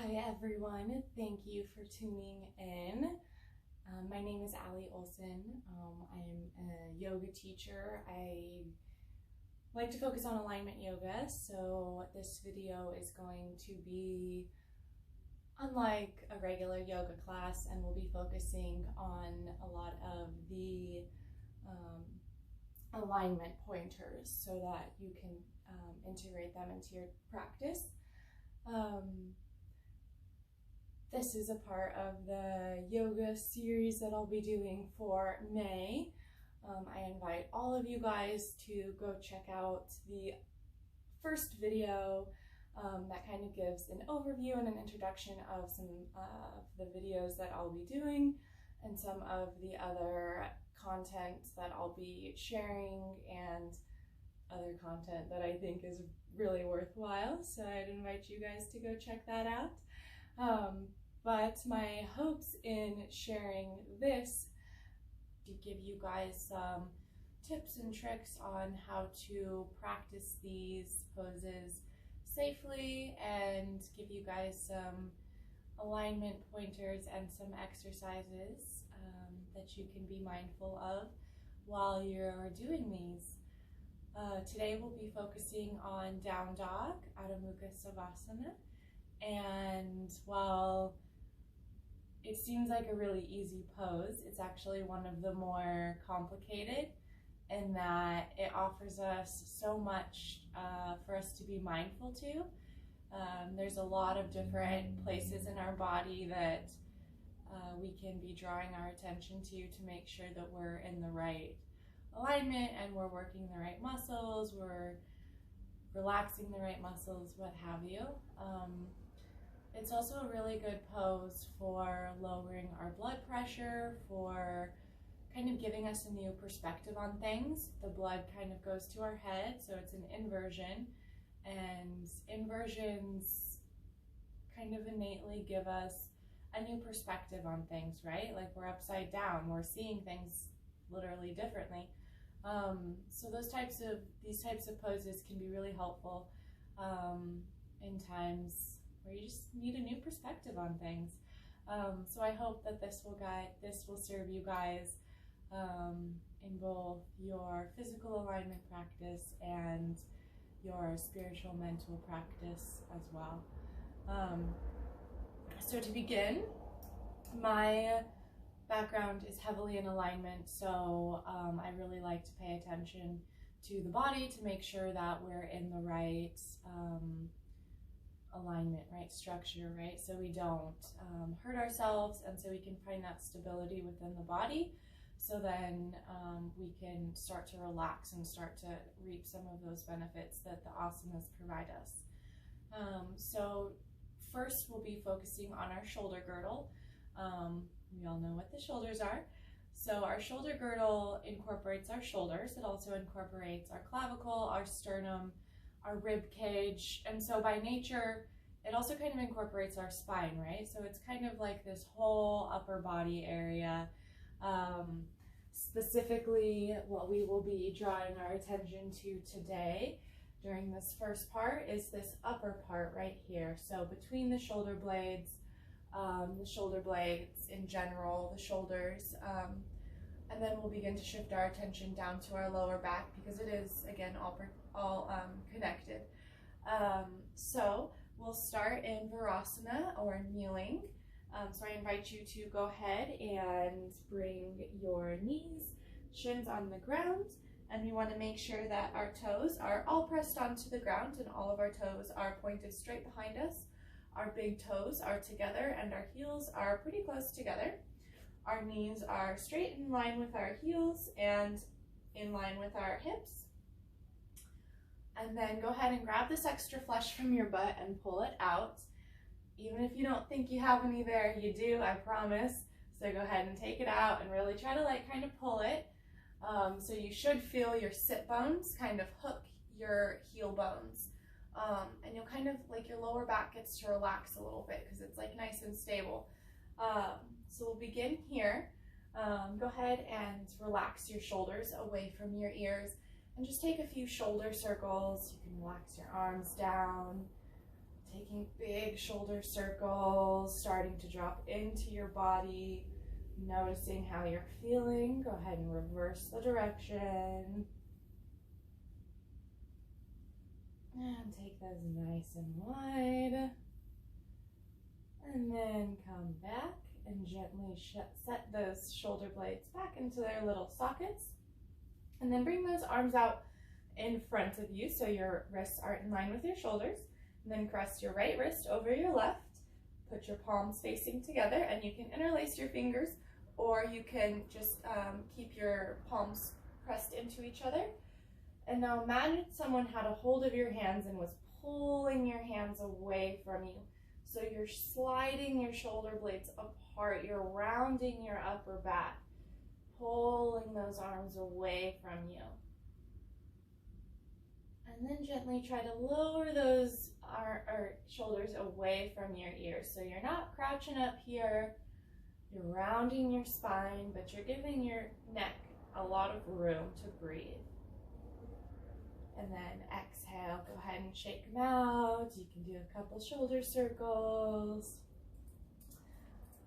Hi everyone, thank you for tuning in. My name is Ali Olson. I am a yoga teacher. I like to focus on alignment yoga, so this video is going to be unlike a regular yoga class, and we'll be focusing on a lot of the alignment pointers so that you can integrate them into your practice. This is a part of the yoga series that I'll be doing for May. I invite all of you guys to go check out the first video that kind of gives an overview and an introduction of some of the videos that I'll be doing and some of the other content that I'll be sharing and other content that I think is really worthwhile. So I'd invite you guys to go check that out. But my hopes in sharing this to give you guys some tips and tricks on how to practice these poses safely and give you guys some alignment pointers and some exercises that you can be mindful of while you're doing these. Today we'll be focusing on Downdog, Adho savasana, and while it seems like a really easy pose, it's actually one of the more complicated in that it offers us so much for us to be mindful to. There's a lot of different places in our body that we can be drawing our attention to make sure that we're in the right alignment and we're working the right muscles, we're relaxing the right muscles, what have you. It's also a really good pose for lowering our blood pressure, for kind of giving us a new perspective on things. The blood kind of goes to our head, so it's an inversion, and inversions kind of innately give us a new perspective on things, right? Like we're upside down, we're seeing things literally differently. So these types of poses can be really helpful in times where you just need a new perspective on things. So I hope that this will serve you guys in both your physical alignment practice and your spiritual mental practice as well. So to begin, my background is heavily in alignment, so I really like to pay attention to the body to make sure that we're in the right alignment, right structure, right? So we don't hurt ourselves, and so we can find that stability within the body. So then we can start to relax and start to reap some of those benefits that the asanas provide us. So first we'll be focusing on our shoulder girdle. We all know what the shoulders are. So our shoulder girdle incorporates our shoulders. It also incorporates our clavicle, our sternum, our rib cage, and so by nature it also kind of incorporates our spine, right? So it's kind of like this whole upper body area. Specifically, what we will be drawing our attention to today during this first part is this upper part right here. So between the shoulder blades in general, the shoulders, and then we'll begin to shift our attention down to our lower back because it is, again, all connected. So we'll start in Virasana, or kneeling. So I invite you to go ahead and bring your knees, shins on the ground, and we want to make sure that our toes are all pressed onto the ground and all of our toes are pointed straight behind us. Our big toes are together and our heels are pretty close together. Our knees are straight in line with our heels and in line with our hips. And then go ahead and grab this extra flesh from your butt and pull it out. Even if you don't think you have any there, you do, I promise. So go ahead and take it out and really try to kind of pull it. So you should feel your sit bones kind of hook your heel bones. And you'll kind of, your lower back gets to relax a little bit because it's nice and stable. So we'll begin here. Go ahead and relax your shoulders away from your ears and just take a few shoulder circles. You can relax your arms down, Taking big shoulder circles, starting to drop into your body, noticing how you're feeling. Go ahead and reverse the direction. And take those nice and wide. And then come back and gently set those shoulder blades back into their little sockets. And then bring those arms out in front of you so your wrists are in line with your shoulders. And then cross your right wrist over your left. Put your palms facing together, and you can interlace your fingers, or you can just keep your palms pressed into each other. And now imagine someone had a hold of your hands and was pulling your hands away from you. So you're sliding your shoulder blades apart. You're rounding your upper back, pulling those arms away from you. And then gently try to lower those shoulders away from your ears. So you're not crouching up here, you're rounding your spine, but you're giving your neck a lot of room to breathe. And then exhale, go ahead and shake them out. You can do a couple shoulder circles.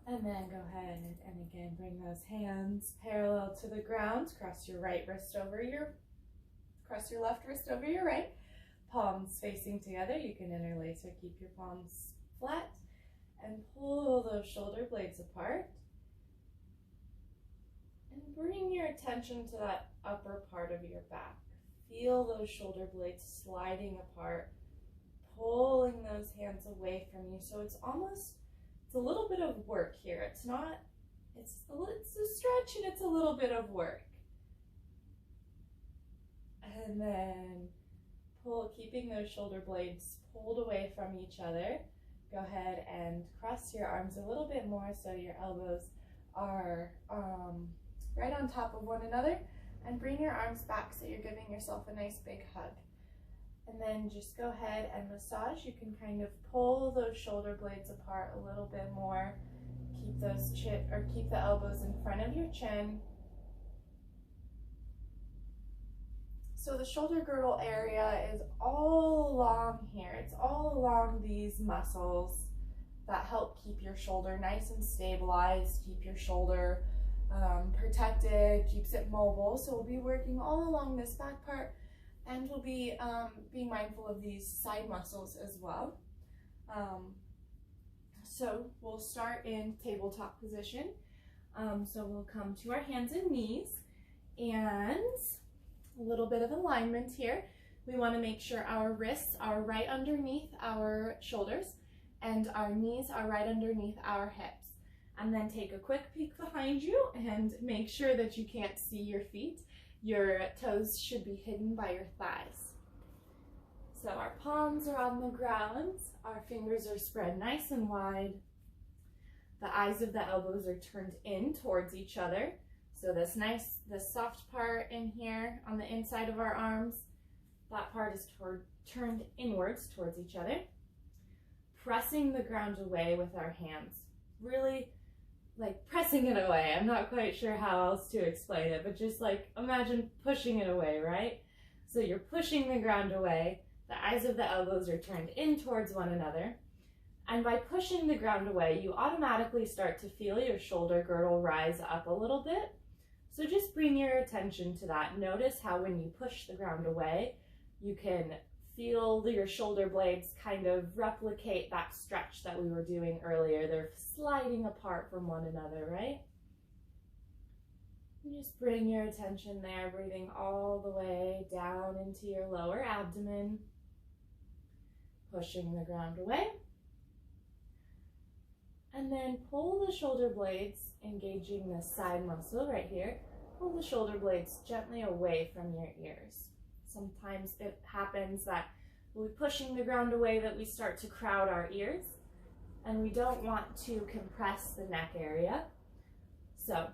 And then go ahead and again bring those hands parallel to the ground. Cross your left wrist over your right. Palms facing together. You can interlace or keep your palms flat. And pull those shoulder blades apart. And bring your attention to that upper part of your back. Feel those shoulder blades sliding apart, pulling those hands away from you. So it's a little bit of work here. It's a stretch and it's a little bit of work. And then keeping those shoulder blades pulled away from each other. Go ahead and cross your arms a little bit more so your elbows are right on top of one another. And bring your arms back so you're giving yourself a nice big hug. And then just go ahead and massage. You can kind of pull those shoulder blades apart a little bit more. Keep the elbows in front of your chin. So the shoulder girdle area is all along here. It's all along these muscles that help keep your shoulder nice and stabilized, keep your shoulder protected, keeps it mobile. So we'll be working all along this back part, and we'll be being mindful of these side muscles as well. So we'll start in tabletop position. So we'll come to our hands and knees, and a little bit of alignment here. We want to make sure our wrists are right underneath our shoulders and our knees are right underneath our hips. And then take a quick peek behind you and make sure that you can't see your feet. Your toes should be hidden by your thighs. So our palms are on the ground, our fingers are spread nice and wide. The eyes of the elbows are turned in towards each other. So this soft part in here on the inside of our arms, that part is turned inwards towards each other. Pressing the ground away with our hands. Really like pressing it away. I'm not quite sure how else to explain it, but just like imagine pushing it away, right? So you're pushing the ground away. The eyes of the elbows are turned in towards one another. And by pushing the ground away, you automatically start to feel your shoulder girdle rise up a little bit. So just bring your attention to that. Notice how when you push the ground away, you can feel your shoulder blades kind of replicate that stretch that we were doing earlier. They're sliding apart from one another, right? And just bring your attention there, breathing all the way down into your lower abdomen, pushing the ground away. And then pull the shoulder blades, engaging the side muscle right here. Pull the shoulder blades gently away from your ears. Sometimes it happens that we're pushing the ground away that we start to crowd our ears, and we don't want to compress the neck area. So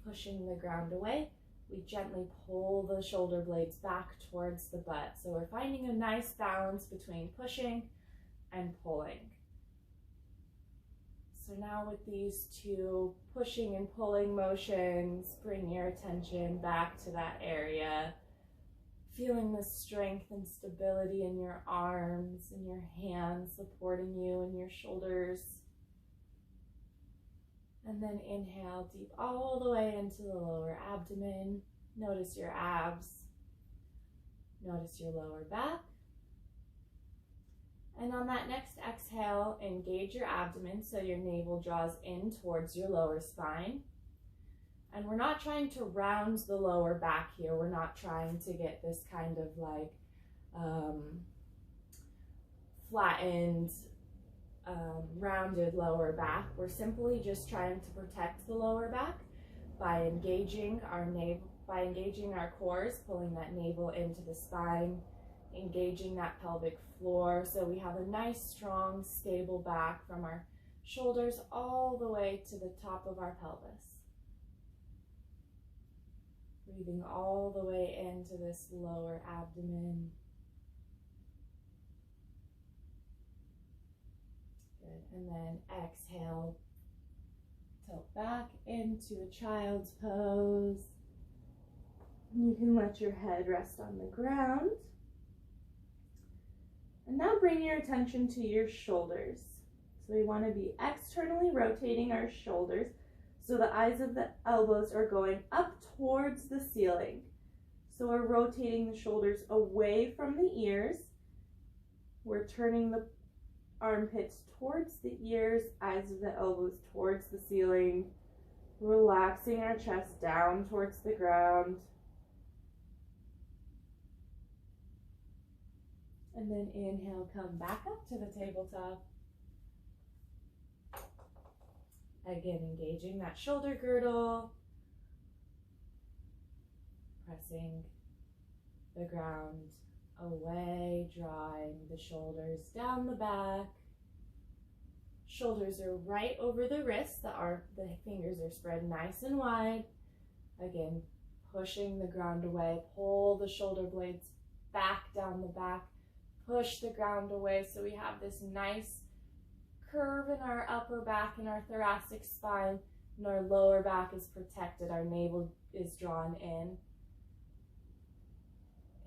pushing the ground away, we gently pull the shoulder blades back towards the butt. So we're finding a nice balance between pushing and pulling. So now with these two pushing and pulling motions, bring your attention back to that area. Feeling the strength and stability in your arms and your hands supporting you and your shoulders. And then inhale deep all the way into the lower abdomen. Notice your abs. Notice your lower back. And on that next exhale, engage your abdomen so your navel draws in towards your lower spine. And we're not trying to round the lower back here. We're not trying to get this kind of like flattened, rounded lower back. We're simply just trying to protect the lower back by engaging our navel, by engaging our cores, pulling that navel into the spine, engaging that pelvic floor so we have a nice, strong, stable back from our shoulders all the way to the top of our pelvis. Breathing all the way into this lower abdomen. Good. And then exhale, tilt back into a child's pose. You can let your head rest on the ground. And now bring your attention to your shoulders. So we want to be externally rotating our shoulders so the eyes of the elbows are going up towards the ceiling. So we're rotating the shoulders away from the ears. We're turning the armpits towards the ears, eyes of the elbows towards the ceiling, relaxing our chest down towards the ground. And then inhale, come back up to the tabletop. Again, engaging that shoulder girdle, pressing the ground away, drawing the shoulders down the back. Shoulders are right over the wrists, the fingers are spread nice and wide. Again, pushing the ground away, pull the shoulder blades back down the back, push the ground away so we have this nice curve in our upper back and our thoracic spine, and our lower back is protected. Our navel is drawn in.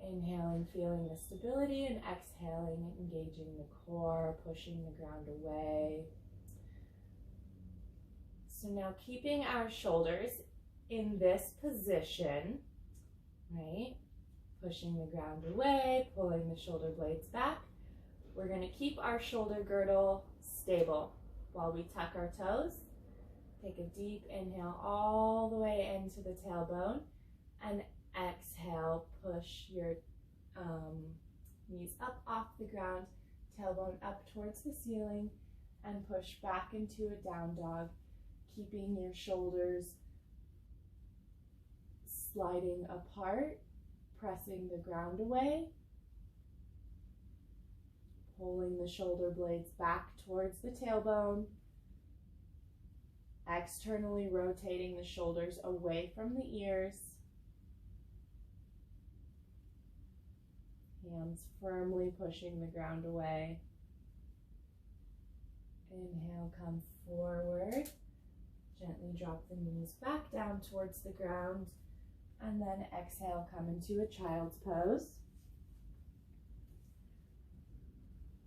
Inhaling, feeling the stability, and exhaling, engaging the core, pushing the ground away. So now keeping our shoulders in this position, right? Pushing the ground away, pulling the shoulder blades back. We're going to keep our shoulder girdle stable while we tuck our toes. Take a deep inhale all the way into the tailbone, and exhale, push your knees up off the ground, tailbone up towards the ceiling, and push back into a down dog, keeping your shoulders sliding apart, pressing the ground away, pulling the shoulder blades back towards the tailbone, externally rotating the shoulders away from the ears, hands firmly pushing the ground away. Inhale, come forward, gently drop the knees back down towards the ground, and then exhale, come into a child's pose.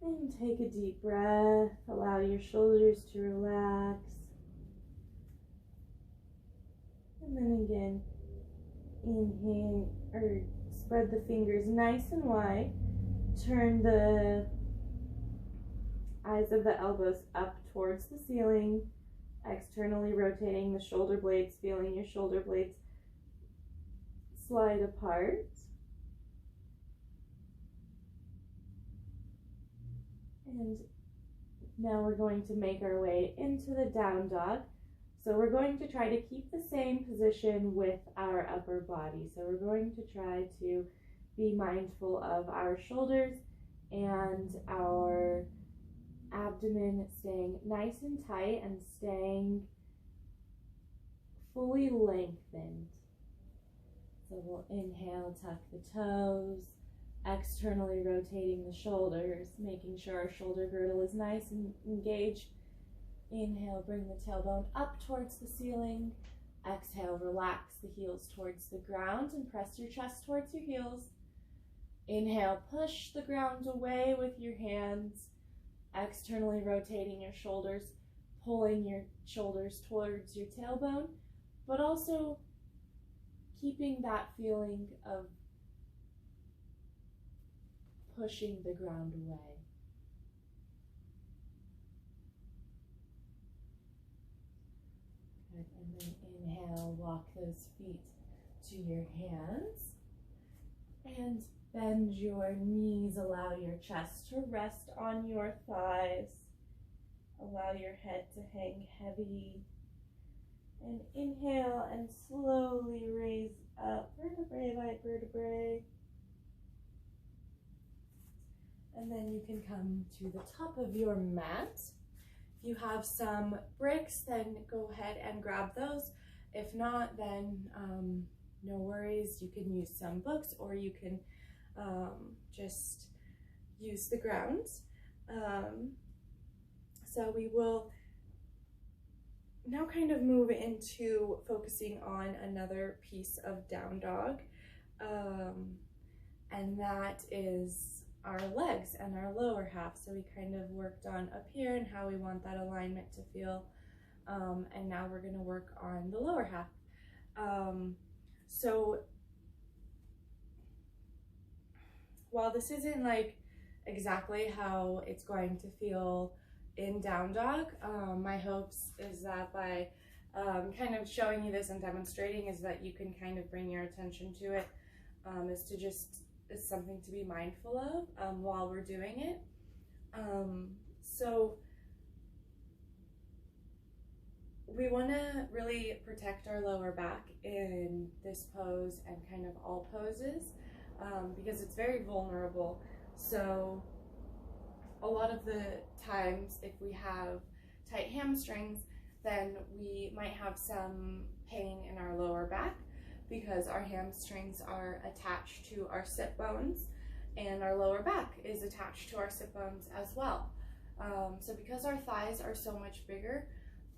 And take a deep breath, allow your shoulders to relax. And then again, inhale, or spread the fingers nice and wide. Turn the eyes of the elbows up towards the ceiling, externally rotating the shoulder blades, feeling your shoulder blades slide apart. And now we're going to make our way into the down dog. So we're going to try to keep the same position with our upper body. So we're going to try to be mindful of our shoulders and our abdomen staying nice and tight and staying fully lengthened. So we'll inhale, tuck the toes, externally rotating the shoulders, making sure our shoulder girdle is nice and engaged. Inhale, bring the tailbone up towards the ceiling. Exhale, relax the heels towards the ground and press your chest towards your heels. Inhale, push the ground away with your hands, externally rotating your shoulders, pulling your shoulders towards your tailbone, but also keeping that feeling of pushing the ground away. Good. And then inhale, walk those feet to your hands and bend your knees. Allow your chest to rest on your thighs. Allow your head to hang heavy. And inhale and slowly raise up vertebrae by vertebrae. And then you can come to the top of your mat. If you have some bricks, then go ahead and grab those. If not, then no worries. You can use some books, or you can just use the ground. So we will now kind of move into focusing on another piece of down dog, and that is our legs and our lower half. So we kind of worked on up here and how we want that alignment to feel, and now we're going to work on the lower half. So while this isn't like exactly how it's going to feel in down dog, my hopes is that by kind of showing you this and demonstrating is that you can kind of bring your attention to it, is to just, it's something to be mindful of while we're doing it. So we want to really protect our lower back in this pose and kind of all poses, because it's very vulnerable. So a lot of the times if we have tight hamstrings, then we might have some pain in our lower back because our hamstrings are attached to our sit bones and our lower back is attached to our sit bones as well. So because our thighs are so much bigger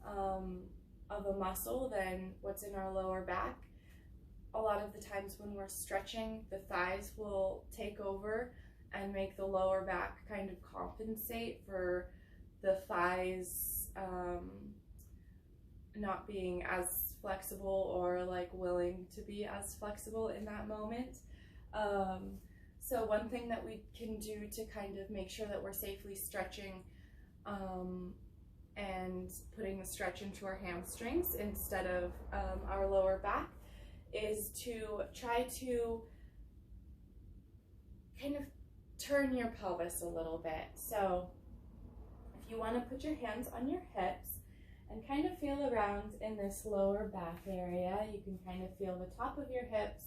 of a muscle than what's in our lower back, a lot of the times when we're stretching, the thighs will take over and make the lower back kind of compensate for the thighs not being as flexible or like willing to be as flexible in that moment. So one thing that we can do to kind of make sure that we're safely stretching and putting the stretch into our hamstrings instead of our lower back is to try to kind of turn your pelvis a little bit. So if you want to put your hands on your hips and kind of feel around in this lower back area, you can kind of feel the top of your hips,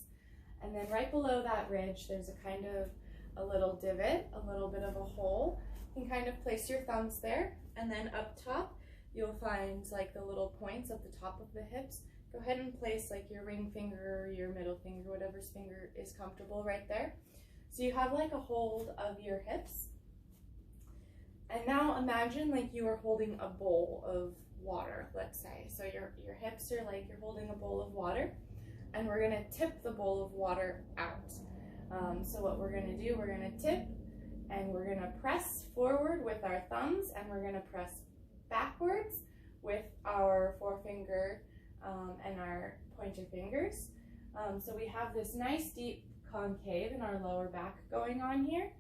and then right below that ridge there's a kind of a little divot, a little bit of a hole. You can kind of place your thumbs there, and then up top you'll find like the little points at the top of the hips. Go ahead and place like your ring finger or your middle finger, whatever's finger is comfortable right there. So you have like a hold of your hips. And now imagine like you are holding a bowl of water, let's say. So your hips are like you're holding a bowl of water, and we're gonna tip the bowl of water out. So what we're gonna do, we're gonna tip and we're gonna press forward with our thumbs, and we're gonna press backwards with our forefinger and our pointer fingers. So we have this nice deep concave in our lower back going on here.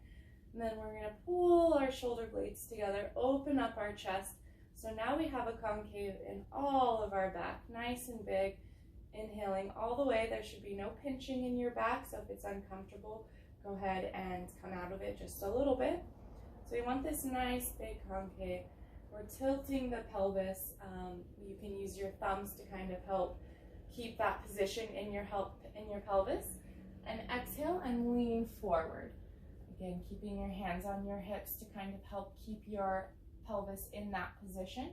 And then we're gonna pull our shoulder blades together, open up our chest. So now we have a concave in all of our back, nice and big. Inhaling all the way. There should be no pinching in your back, so if it's uncomfortable, go ahead and come out of it just a little bit. So we want this nice big concave. We're tilting the pelvis. You can use your thumbs to kind of help keep that position in your pelvis. And exhale and lean forward. Again, keeping your hands on your hips to kind of help keep your pelvis in that position.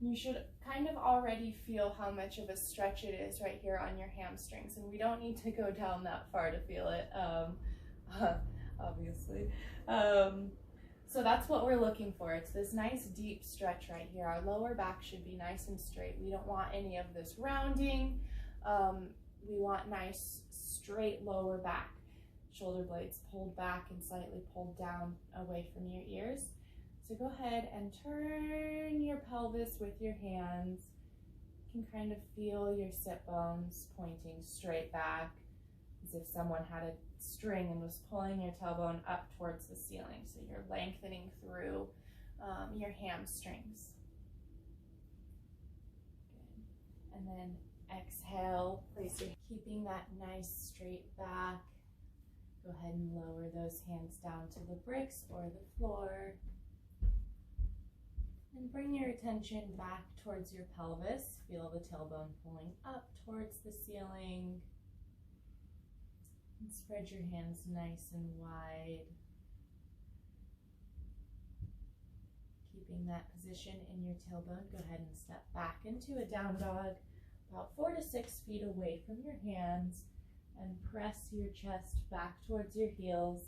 You should kind of already feel how much of a stretch it is right here on your hamstrings, and we don't need to go down that far to feel it, obviously. So that's what we're looking for. It's this nice deep stretch right here. Our lower back should be nice and straight. We don't want any of this rounding. We want nice straight lower back. shoulder blades pulled back and slightly pulled down away from your ears. So go ahead and turn your pelvis with your hands. You can kind of feel your sit bones pointing straight back, as if someone had a string and was pulling your tailbone up towards the ceiling. So you're lengthening through your hamstrings. Good. And then exhale, keeping that nice straight back. Go ahead and lower those hands down to the bricks or the floor. And bring your attention back towards your pelvis. Feel the tailbone pulling up towards the ceiling. And spread your hands nice and wide. Keeping that position in your tailbone, go ahead and step back into a down dog, about 4 to 6 feet away from your hands, and press your chest back towards your heels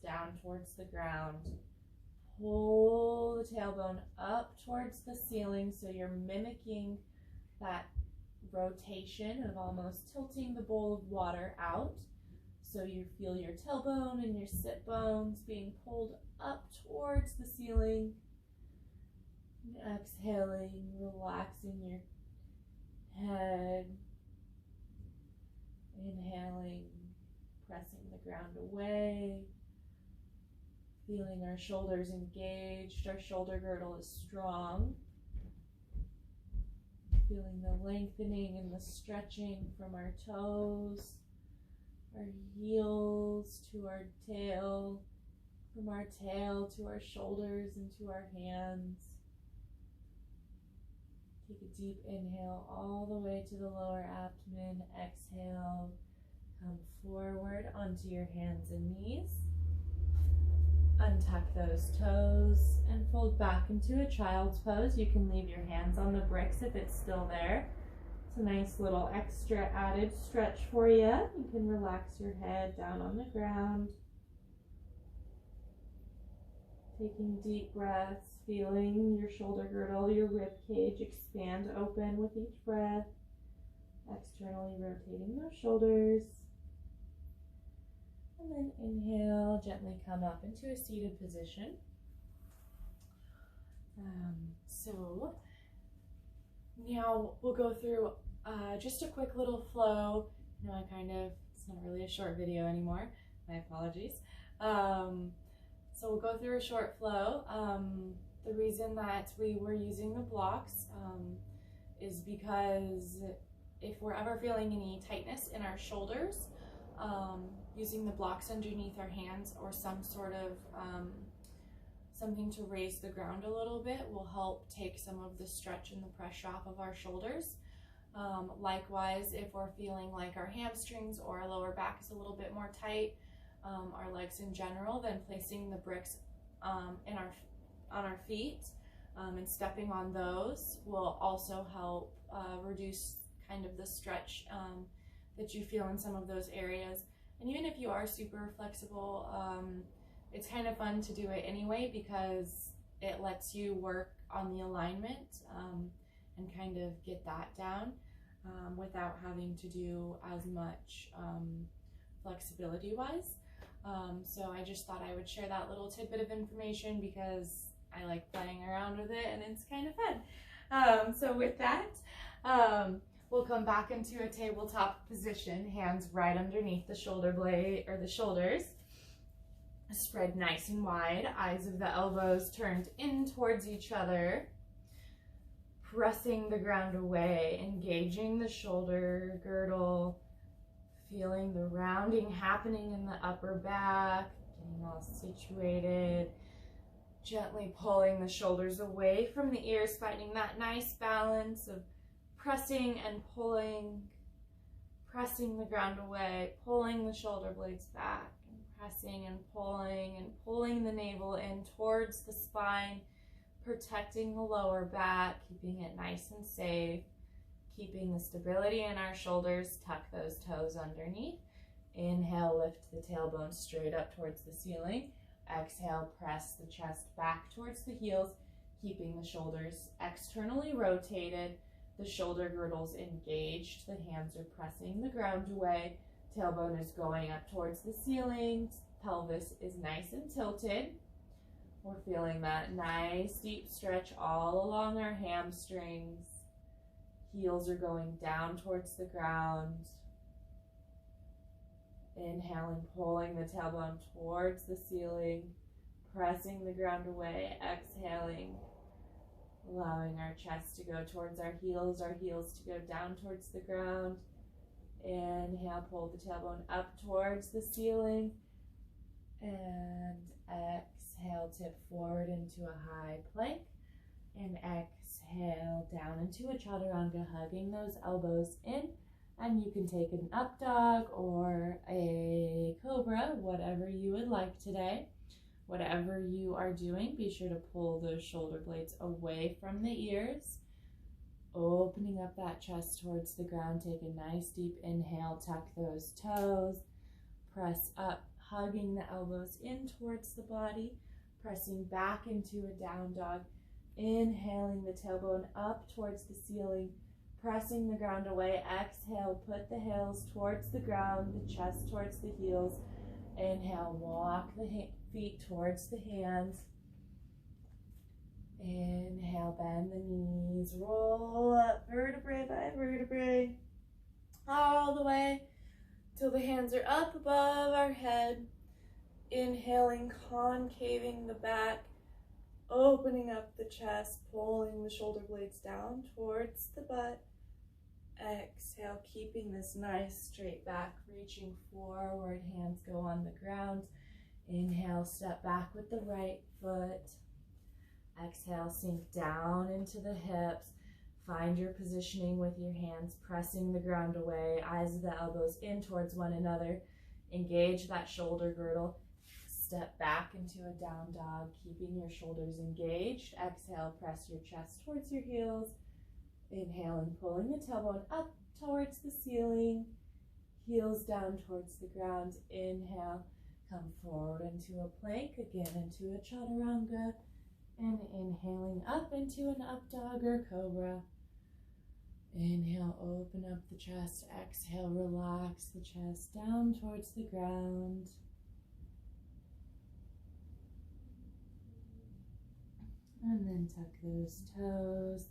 down towards the ground. Pull the tailbone up towards the ceiling, so you're mimicking that rotation of almost tilting the bowl of water out. So you feel your tailbone and your sit bones being pulled up towards the ceiling. And exhaling, relaxing your head. Inhaling, pressing the ground away. Feeling our shoulders engaged, our shoulder girdle is strong. Feeling the lengthening and the stretching from our toes, our heels to our tail, from our tail to our shoulders and to our hands. Take a deep inhale all the way to the lower abdomen. Exhale, come forward onto your hands and knees. Untuck those toes and fold back into a child's pose. You can leave your hands on the bricks if it's still there. It's a nice little extra added stretch for you. You can relax your head down on the ground. Taking deep breaths, feeling your shoulder girdle, your rib cage expand open with each breath. Externally rotating those shoulders. And then inhale, gently come up into a seated position. So now we'll go through just a quick little flow. You know, it's not really a short video anymore. My apologies. So we'll go through a short flow. The reason that we were using the blocks is because if we're ever feeling any tightness in our shoulders, using the blocks underneath our hands or some sort of something to raise the ground a little bit will help take some of the stretch and the pressure off of our shoulders. Likewise, if we're feeling like our hamstrings or our lower back is a little bit more tight, our legs in general, then placing the bricks on our feet and stepping on those will also help reduce kind of the stretch that you feel in some of those areas. And even if you are super flexible, it's kind of fun to do it anyway because it lets you work on the alignment and kind of get that down without having to do as much flexibility wise. So I just thought I would share that little tidbit of information because I like playing around with it and it's kind of fun. So with that, we'll come back into a tabletop position, hands right underneath the shoulder blade or the shoulders. Spread nice and wide, eyes of the elbows turned in towards each other. Pressing the ground away, engaging the shoulder girdle, feeling the rounding happening in the upper back, getting all situated. Gently pulling the shoulders away from the ears, finding that nice balance of pressing and pulling, pressing the ground away, pulling the shoulder blades back, and pressing and pulling the navel in towards the spine, protecting the lower back, keeping it nice and safe, keeping the stability in our shoulders. Tuck those toes underneath. Inhale, lift the tailbone straight up towards the ceiling. Exhale, press the chest back towards the heels, keeping the shoulders externally rotated, the shoulder girdles engaged, the hands are pressing the ground away, Tailbone is going up towards the ceiling. Pelvis is nice and tilted. We're feeling that nice deep stretch all along our hamstrings. Heels are going down towards the ground. Inhaling, pulling the tailbone towards the ceiling, pressing the ground away. Exhaling, allowing our chest to go towards our heels to go down towards the ground. Inhale, pull the tailbone up towards the ceiling. And exhale, tip forward into a high plank. And exhale down into a chaturanga, hugging those elbows in. And you can take an up dog or a cobra, whatever you would like today. Whatever you are doing, be sure to pull those shoulder blades away from the ears. Opening up that chest towards the ground. Take a nice deep inhale, tuck those toes. Press up, hugging the elbows in towards the body. Pressing back into a down dog. Inhaling the tailbone up towards the ceiling. Pressing the ground away. Exhale, put the heels towards the ground, the chest towards the heels. Inhale, walk the feet towards the hands. Inhale, bend the knees, roll up vertebrae by vertebrae, all the way till the hands are up above our head. Inhaling, concaving the back, opening up the chest, pulling the shoulder blades down towards the butt. Exhale, keeping this nice straight back, reaching forward, hands go on the ground. Inhale, step back with the right foot. Exhale, sink down into the hips. Find your positioning with your hands, pressing the ground away, eyes of the elbows in towards one another. Engage that shoulder girdle. Step back into a down dog, keeping your shoulders engaged. Exhale, press your chest towards your heels. Inhaling, pulling the tailbone up towards the ceiling. Heels down towards the ground. Inhale, come forward into a plank, again into a chaturanga. And inhaling up into an up dog or cobra. Inhale, open up the chest. Exhale, relax the chest down towards the ground. And then tuck those toes.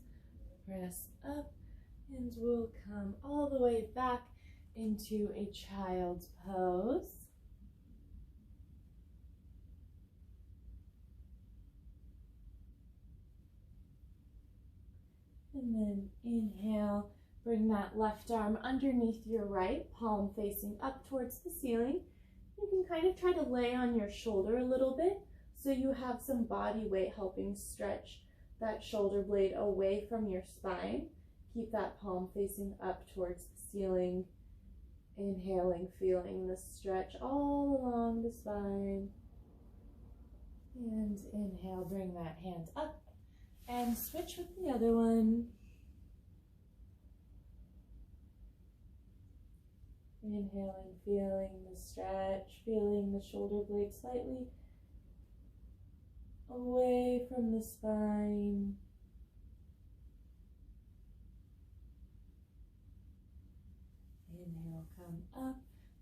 Press up, and we'll come all the way back into a child's pose. And then inhale, bring that left arm underneath your right, palm facing up towards the ceiling. You can kind of try to lay on your shoulder a little bit so you have some body weight helping stretch that shoulder blade away from your spine. Keep that palm facing up towards the ceiling. Inhaling, feeling the stretch all along the spine. And inhale, bring that hand up. And switch with the other one. Inhaling, feeling the stretch, feeling the shoulder blade slightly away from the spine. Inhale, come up,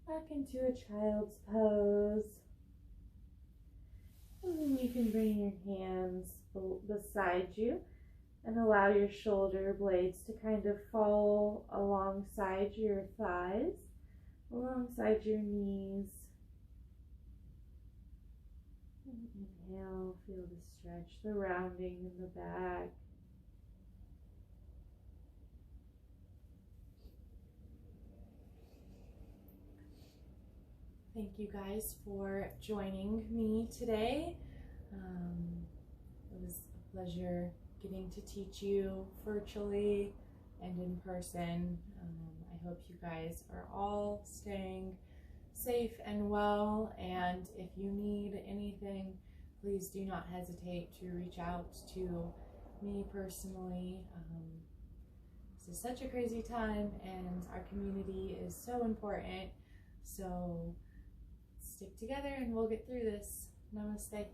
back into a child's pose. And then you can bring your hands beside you and allow your shoulder blades to kind of fall alongside your thighs, alongside your knees. And inhale, feel the stretch, the rounding in the back. Thank you guys for joining me today. It was a pleasure getting to teach you virtually and in person. I hope you guys are all staying safe and well, and if you need anything, please do not hesitate to reach out to me personally. This is such a crazy time, and our community is so important, so stick together and we'll get through this. Namaste.